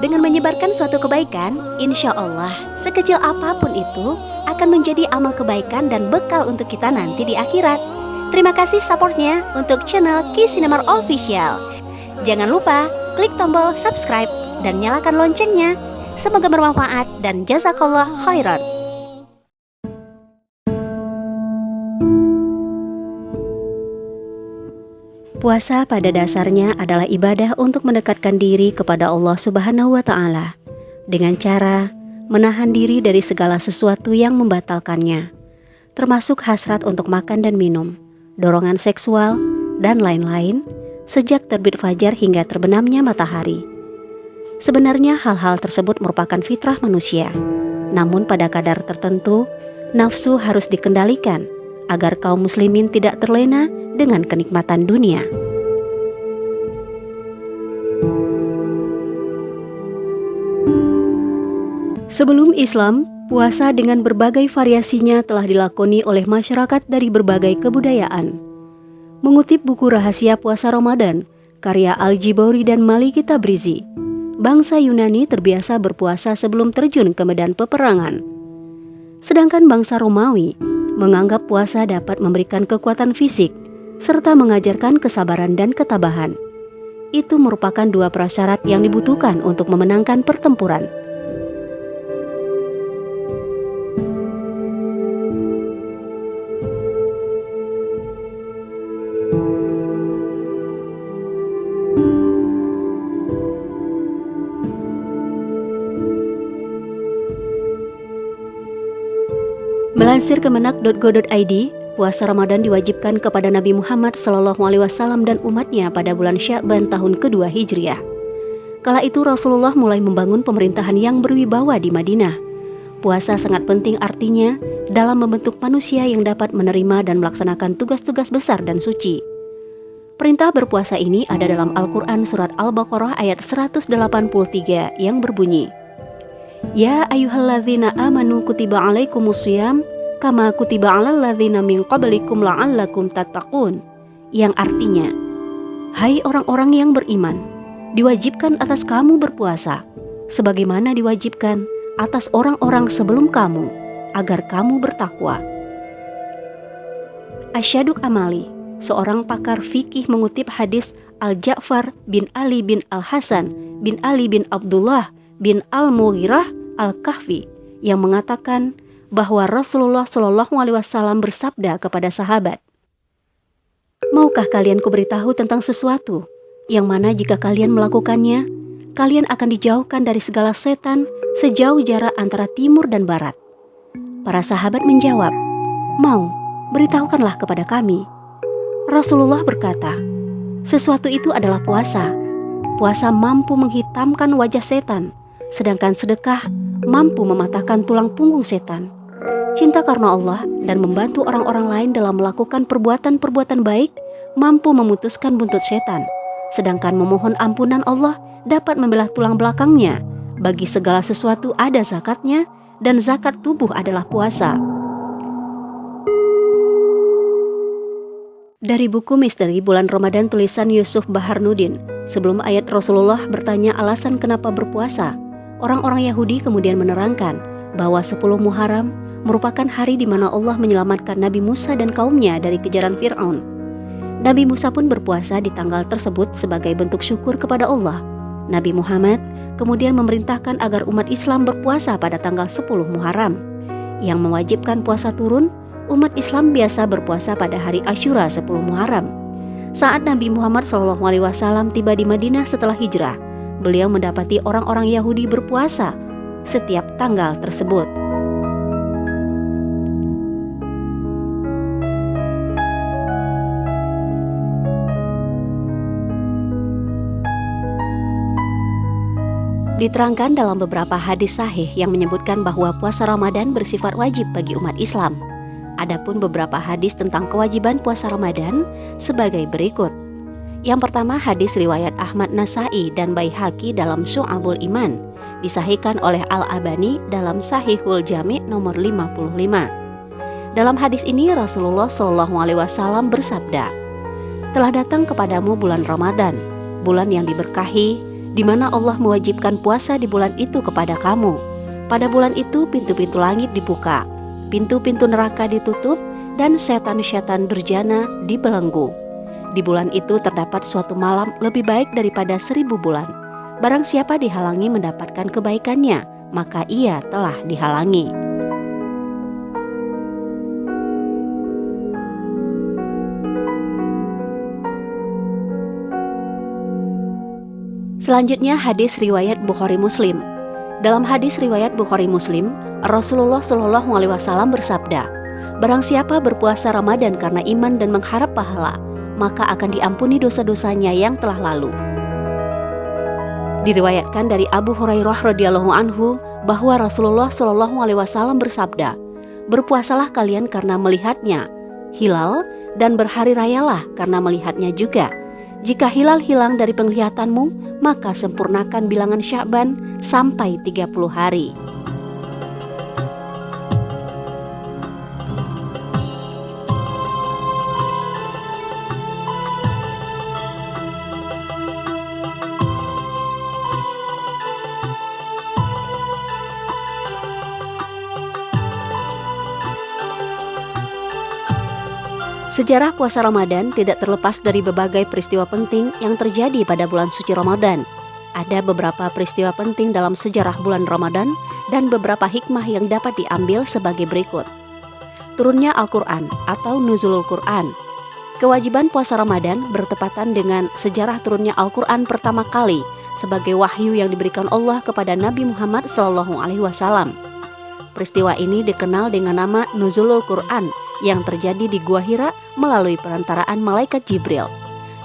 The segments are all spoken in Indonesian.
Dengan menyebarkan suatu kebaikan, insya Allah, sekecil apapun itu, akan menjadi amal kebaikan dan bekal untuk kita nanti di akhirat. Terima kasih supportnya untuk channel Ki-Sinemar Official. Jangan lupa klik tombol subscribe dan nyalakan loncengnya. Semoga bermanfaat dan jazakallah khairan. Puasa pada dasarnya adalah ibadah untuk mendekatkan diri kepada Allah Subhanahu wa Ta'ala dengan cara menahan diri dari segala sesuatu yang membatalkannya, termasuk hasrat untuk makan dan minum, dorongan seksual, dan lain-lain, sejak terbit fajar hingga terbenamnya matahari. Sebenarnya hal-hal tersebut merupakan fitrah manusia, namun pada kadar tertentu, nafsu harus dikendalikan agar kaum muslimin tidak terlena dengan kenikmatan dunia. Sebelum Islam, puasa dengan berbagai variasinya telah dilakoni oleh masyarakat dari berbagai kebudayaan. Mengutip buku Rahasia Puasa Ramadan, karya Al-Jibauri dan Maliki Tabrizi, bangsa Yunani terbiasa berpuasa sebelum terjun ke medan peperangan. Sedangkan bangsa Romawi menganggap puasa dapat memberikan kekuatan fisik serta mengajarkan kesabaran dan ketabahan. Itu merupakan dua prasyarat yang dibutuhkan untuk memenangkan pertempuran. Melansir kemenak.go.id, puasa Ramadan diwajibkan kepada Nabi Muhammad SAW dan umatnya pada bulan Sya'ban tahun kedua Hijriah. Kala itu Rasulullah mulai membangun pemerintahan yang berwibawa di Madinah. Puasa sangat penting artinya dalam membentuk manusia yang dapat menerima dan melaksanakan tugas-tugas besar dan suci. Perintah berpuasa ini ada dalam Al-Quran surat Al-Baqarah ayat 183 yang berbunyi, Ya ayyuhalladzina amanu kutiba alaikumusiyam kama kutiba alal ladzina min qablikum la'allakum tattaqun, yang artinya, hai orang-orang yang beriman, diwajibkan atas kamu berpuasa sebagaimana diwajibkan atas orang-orang sebelum kamu agar kamu bertakwa. Asyaduk Amali, seorang pakar fikih, mengutip hadis Al-Ja'far bin Ali bin Al-Hasan bin Ali bin Abdullah bin Al-Mughirah Al-Kahfi yang mengatakan bahwa Rasulullah SAW bersabda kepada sahabat, Maukah kalian kuberitahu tentang sesuatu yang mana jika kalian melakukannya, kalian akan dijauhkan dari segala setan sejauh jarak antara timur dan barat? Para sahabat menjawab, Mau, beritahukanlah kepada kami. Rasulullah berkata, sesuatu itu adalah puasa. Puasa mampu menghitamkan wajah setan, sedangkan sedekah mampu mematahkan tulang punggung setan. Cinta karena Allah dan membantu orang-orang lain dalam melakukan perbuatan-perbuatan baik mampu memutuskan buntut setan, sedangkan memohon ampunan Allah dapat membelah tulang belakangnya. Bagi segala sesuatu ada zakatnya, dan zakat tubuh adalah puasa. Dari buku Misteri Bulan Ramadan tulisan Yusuf Baharnudin, sebelum ayat Rasulullah bertanya alasan kenapa berpuasa, orang-orang Yahudi kemudian menerangkan bahwa 10 Muharram merupakan hari di mana Allah menyelamatkan Nabi Musa dan kaumnya dari kejaran Fir'aun. Nabi Musa pun berpuasa di tanggal tersebut sebagai bentuk syukur kepada Allah. Nabi Muhammad kemudian memerintahkan agar umat Islam berpuasa pada tanggal 10 Muharram. Yang mewajibkan puasa turun, umat Islam biasa berpuasa pada hari Asyura 10 Muharram. Saat Nabi Muhammad SAW tiba di Madinah setelah hijrah, beliau mendapati orang-orang Yahudi berpuasa setiap tanggal tersebut. Diterangkan dalam beberapa hadis sahih yang menyebutkan bahwa puasa Ramadan bersifat wajib bagi umat Islam. Adapun beberapa hadis tentang kewajiban puasa Ramadan sebagai berikut. Yang pertama, hadis riwayat Ahmad Nasai dan Baihaqi dalam Syu'abul Iman, disahihkan oleh Al-Albani dalam Sahihul Jami' nomor 55. Dalam hadis ini Rasulullah SAW bersabda, "Telah datang kepadamu bulan Ramadan, bulan yang diberkahi, di mana Allah mewajibkan puasa di bulan itu kepada kamu. Pada bulan itu pintu-pintu langit dibuka, pintu-pintu neraka ditutup, dan setan-setan durjana dibelenggu. Di bulan itu terdapat suatu malam lebih baik daripada 1000 bulan. Barang siapa dihalangi mendapatkan kebaikannya, maka ia telah dihalangi. Selanjutnya hadis riwayat Bukhari Muslim. Dalam hadis riwayat Bukhari Muslim, Rasulullah Shallallahu Alaihi Wasallam bersabda, "Barang siapa berpuasa Ramadan karena iman dan mengharap pahala, maka akan diampuni dosa-dosanya yang telah lalu." Diriwayatkan dari Abu Hurairah radhiyallahu anhu bahwa Rasulullah Shallallahu Alaihi Wasallam bersabda, "Berpuasalah kalian karena melihatnya hilal, dan berhari rayalah karena melihatnya juga. Jika hilal hilang dari penglihatanmu, maka sempurnakan bilangan Sya'ban sampai 30 hari." Sejarah puasa Ramadan tidak terlepas dari berbagai peristiwa penting yang terjadi pada bulan suci Ramadan. Ada beberapa peristiwa penting dalam sejarah bulan Ramadan dan beberapa hikmah yang dapat diambil sebagai berikut. Turunnya Al-Quran atau Nuzulul Quran. Kewajiban puasa Ramadan bertepatan dengan sejarah turunnya Al-Quran pertama kali sebagai wahyu yang diberikan Allah kepada Nabi Muhammad SAW. Peristiwa ini dikenal dengan nama Nuzulul Quran yang terjadi di Gua Hira melalui perantaraan Malaikat Jibril.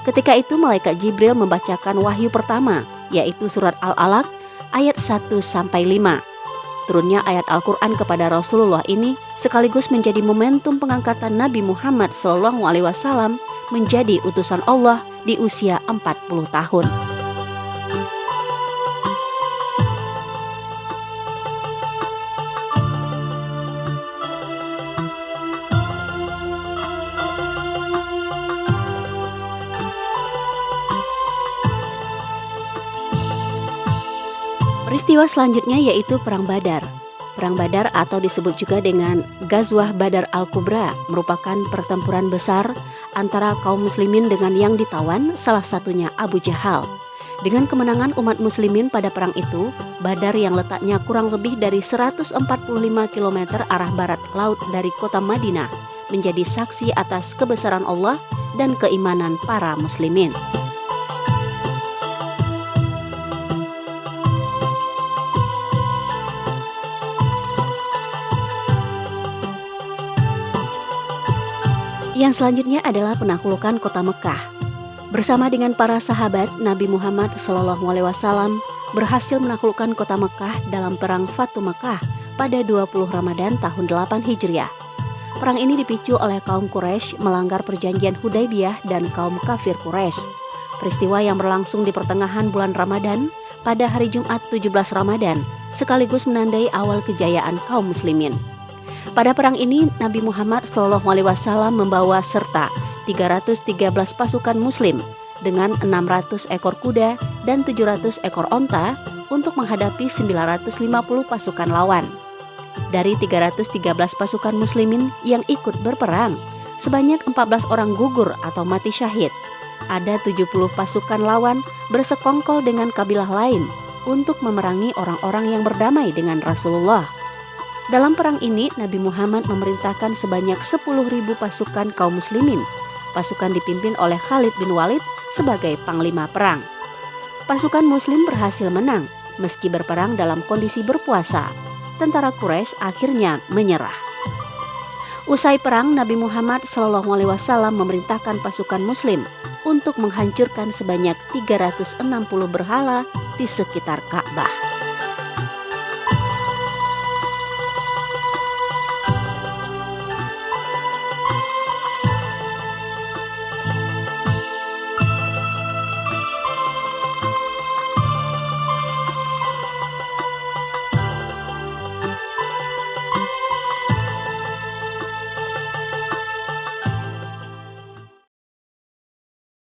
Ketika itu Malaikat Jibril membacakan wahyu pertama, yaitu surat Al-Alaq ayat 1-5. Turunnya ayat Al-Quran kepada Rasulullah ini sekaligus menjadi momentum pengangkatan Nabi Muhammad SAW menjadi utusan Allah di usia 40 tahun. Peristiwa selanjutnya yaitu Perang Badar. Perang Badar atau disebut juga dengan Ghazwah Badar Al-Kubra merupakan pertempuran besar antara kaum muslimin dengan yang ditawan, salah satunya Abu Jahal. Dengan kemenangan umat muslimin pada perang itu, Badar yang letaknya kurang lebih dari 145 km arah barat laut dari kota Madinah menjadi saksi atas kebesaran Allah dan keimanan para muslimin. Yang selanjutnya adalah penaklukan kota Mekah. Bersama dengan para sahabat, Nabi Muhammad SAW berhasil menaklukkan kota Mekah dalam perang Fatu Mekah pada 20 Ramadan tahun 8 Hijriah. Perang ini dipicu oleh kaum Quraisy melanggar perjanjian Hudaybiyah dan kaum kafir Quraisy. Peristiwa yang berlangsung di pertengahan bulan Ramadan pada hari Jumat 17 Ramadan sekaligus menandai awal kejayaan kaum muslimin. Pada perang ini, Nabi Muhammad SAW membawa serta 313 pasukan muslim dengan 600 ekor kuda dan 700 ekor onta untuk menghadapi 950 pasukan lawan. Dari 313 pasukan muslimin yang ikut berperang, sebanyak 14 orang gugur atau mati syahid. Ada 70 pasukan lawan bersekongkol dengan kabilah lain untuk memerangi orang-orang yang berdamai dengan Rasulullah. Dalam perang ini, Nabi Muhammad memerintahkan sebanyak 10.000 pasukan kaum muslimin. Pasukan dipimpin oleh Khalid bin Walid sebagai panglima perang. Pasukan muslim berhasil menang meski berperang dalam kondisi berpuasa. Tentara Quraisy akhirnya menyerah. Usai perang, Nabi Muhammad SAW memerintahkan pasukan muslim untuk menghancurkan sebanyak 360 berhala di sekitar Ka'bah.